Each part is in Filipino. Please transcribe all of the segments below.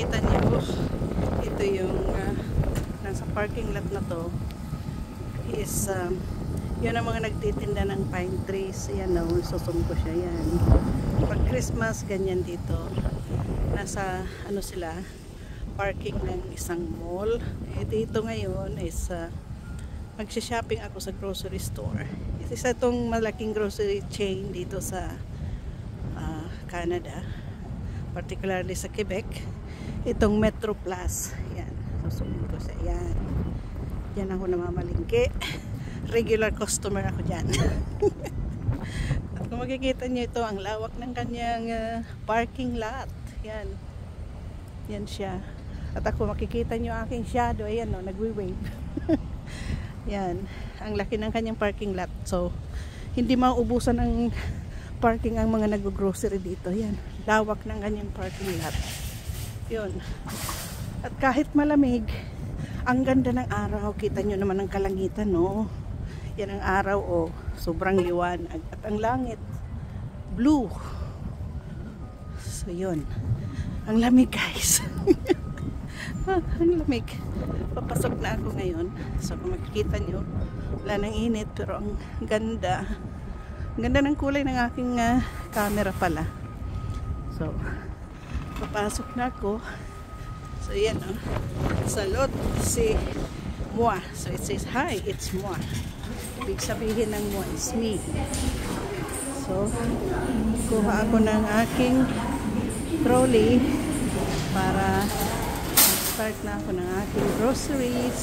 makikita niyo, ito yung nasa parking lot na to is yun ang mga nagtitinda ng pine trees. Yan o, susum ko siya yan. Pag Christmas, ganyan dito. Nasa ano sila, parking ng isang mall. Dito ngayon is magsha-shopping ako sa grocery store. Isa itong malaking grocery chain dito sa Canada, particularly sa Quebec. Itong Metro Plus. Yan, susum ko siya. Yan. Yan ako namamalingki. Regular customer ako dyan. At kung makikita nyo ito, ang lawak ng kanyang parking lot. Yan. Yan siya. At ako makikita nyo aking shadow. Ayan o, nagwi-wave. Yan. Ang laki ng kanyang parking lot. So, hindi mauubusan ang parking ang mga nag-grocery dito. Yan. Lawak ng kanyang parking lot. Yun. At kahit malamig, ang ganda ng araw. Kita nyo naman ang kalangitan, no? Yan ang araw, oh. Sobrang liwanag. At ang langit, blue. So, yun. Ang lamig, guys. Ang lamig. Papasok na ako ngayon. So, kung makikita nyo, wala nang init. Pero ang ganda. Ang ganda ng kulay ng aking camera pala. So, papasok na ako. So, yan, oh. Salot si moi. So, it says, hi, it's moi. Ibig sabihin ng moi is me. So, kuha ako ng aking trolley para start na ako ng aking groceries.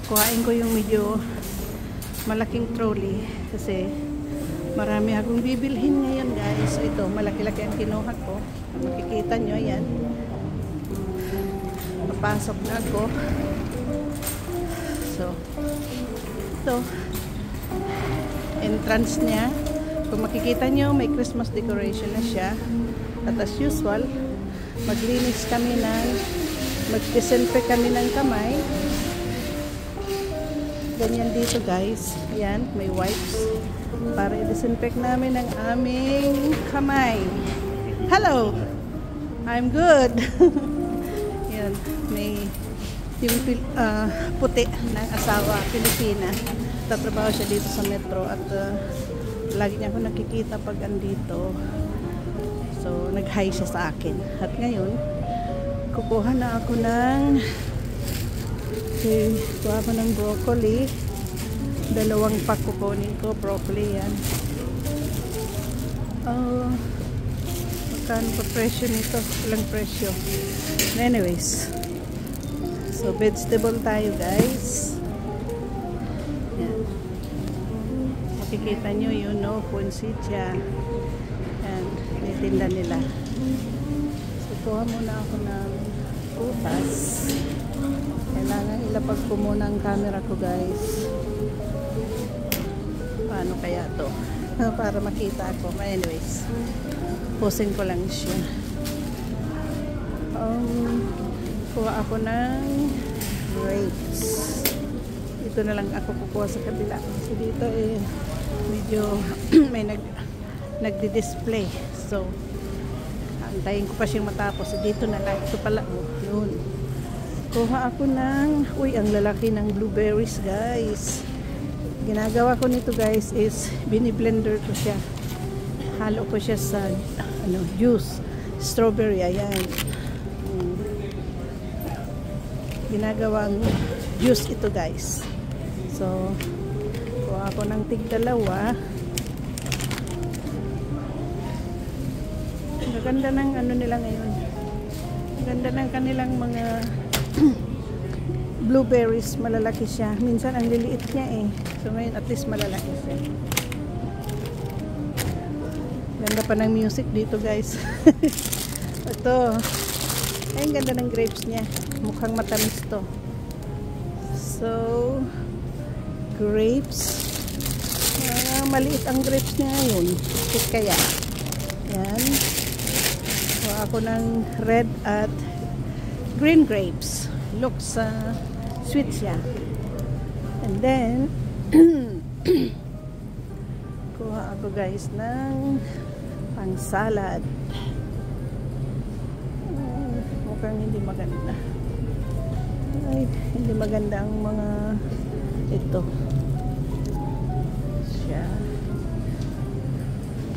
Kuhain ko yung medyo malaking trolley kasi marami akong bibilhin ngayon, guys. So, ito, malaki-laki ang kinuha ko. Makikita nyo, ayan. Papasok na ako. So, ito. Entrance niya. Kung makikita nyo, may Christmas decoration na siya. At as usual, maglinis kami ng, mag-disinfect kami ng kamay. Ganyan dito, guys. Ayan, may wipes. Para i-disinfect namin ang aming kamay. Hello! I'm good! Yan, may yung puti ng asawa, Pilipina. Tatrabaho siya dito sa metro at lagi niya ako nakikita pag andito. So, nag-hi siya sa akin. At ngayon, kukuha na ako ng broccoli. 2 pack kukunin ko, broccoli yan. Magkano pa presyo nito? Walang presyo. Anyways, so vegetable tayo, guys. Yan. Makikita nyo yun, no? Punsitya. Yan, may tinda nila. So, kuha muna ako ng putas. Kailangan ilapag ko muna ang camera ko, guys. Paano kaya to? Para makita ako. Anyways, posing ko lang siya. Kuha ako ng grapes. Ito na lang ako kukuha sa kabila. So dito medyo may nagdi-display. So antayin ko pa siyang matapos. So dito na lang. Ito pala. Yun. Kuha ako ng, ang lalaki ng blueberries, guys. Ginagawa ko nito, guys, is bini-blender ko siya. Halo ko siya sa juice. Strawberry, ayan. Ginagawang juice ito, guys. So, kuha ako ng tig-2. Ang ganda ng nila ngayon. Ang ganda ng kanilang mga blueberries. Malalaki siya. Minsan ang liliit niya So, ngayon at least malalaki siya. Ganda pa ng music dito, guys. Ito. Ay, ang ganda ng grapes niya. Mukhang matamis to. So, grapes. Maliit ang grapes niya ngayon. Bakit kaya? Yan. Kuha ako ng red at green grapes. Looks sweet siya. And then, kuha ako, guys, ng pang salad. mukhang hindi maganda. Ay, hindi maganda ang mga ito. Siya.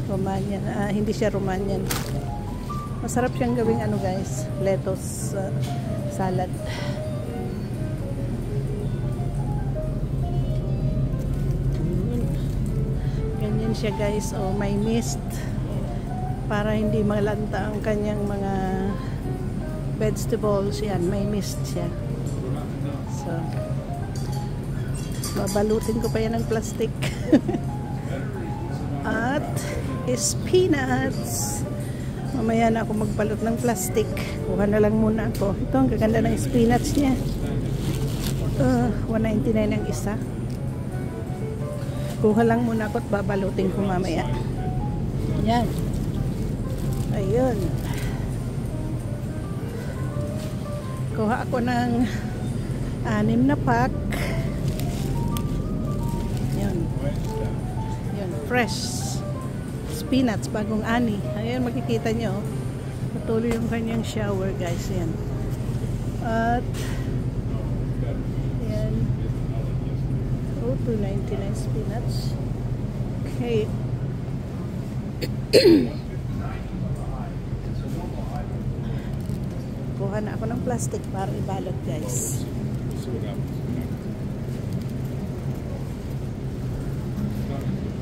Romanian. Hindi siya Romanian. Masarap siyang gawing ano guys, lettuce salad. Ganyan siya guys. Oh, may mist para hindi malanta ang kanyang mga vegetables. Yan, may mist siya. So, babalutin ko pa yan ng plastic. At spinach. Mamaya na ako magbalot ng plastic. Kuha na lang muna ako. Ito, ang gaganda ng spinach niya. 199 ang isa. Kuha lang muna ako at babalutin ko mamaya. Yan. Ayun. Kuha ako ng 6 na pack. Yan. Yan, fresh spinach, bagong ani. Ayan, makikita nyo. Patuloy yung kanyang shower, guys. Yan. At yan. Oh, 299 spinach. Okay. Kuha na ako ng plastic para ibalot, guys.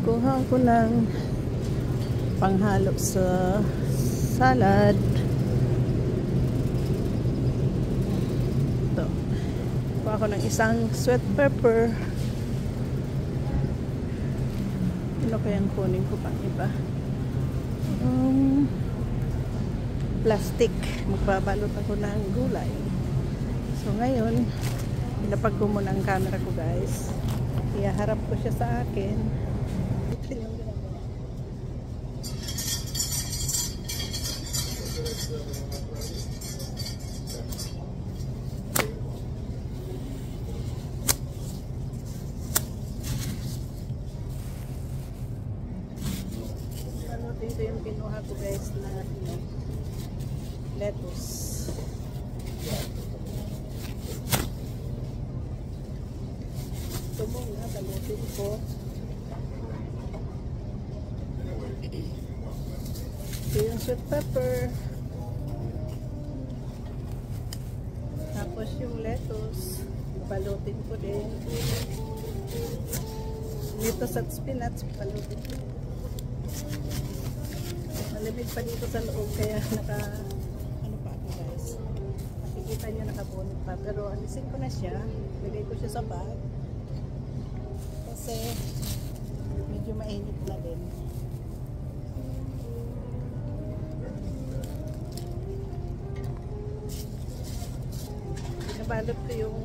Kuha ako ng panghalo sa salad. Ito. Kuha ako ng isang sweet pepper. Ano kayang kunin ko pang iba? Plastic. Magbabalot ako ng gulay. So ngayon, pinapag ko muna ang camera ko, guys. Iharap ko siya sa akin. Ito yung ginagawa. Ito yung kinuha ko, guys, na lettuce. Ito muna, balutin ko. Ito yung sweet pepper. Tapos yung lettuce, balutin ko din. Lettuce at spinach, balutin ko. Malamig pa dito sa loob, kaya naka ano pa ako, guys. Makikita nyo nakabunot pa, pero alisin ko na siya. Lagay ko siya sa bag kasi medyo mainit na din. Pinabalot ko yung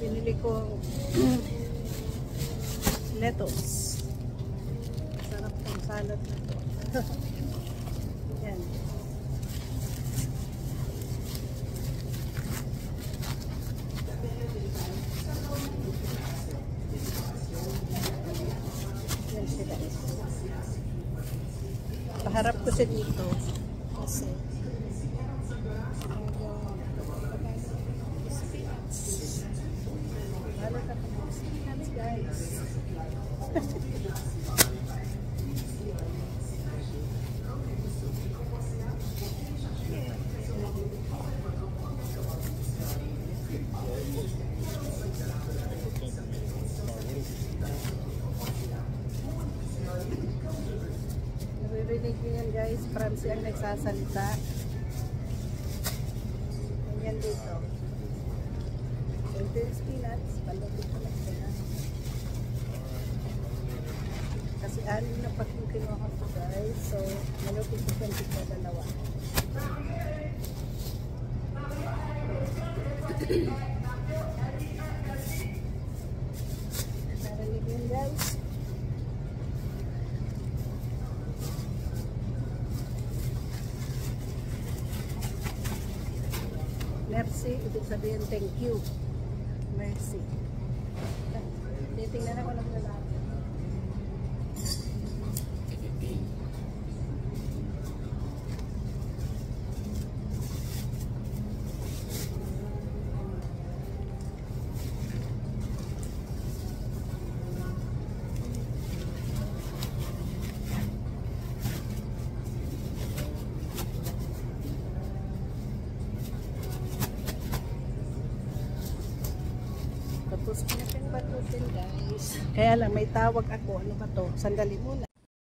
pinili kong lettuce. Sarap ng salad na to. Yan. Yan sila. Paharap ko siya dito kasi halata ko ng spinach, guys. Naririnig nyo yan, guys. Francie ang nagsasalita. Yan dito. Ito yung spinach. Balutin ko lang sila. Kasi 6 na pack yung kinuha ko, guys. So, malutin ko siya dito dalawa. Narinig yun, guys. Merci, ibig sabihin thank you. Merci. Titingnan ako ng lalaki. Tapos pinapin batutin guys. Kaya lang may tawag ako. Ano ba to? Sandali muna.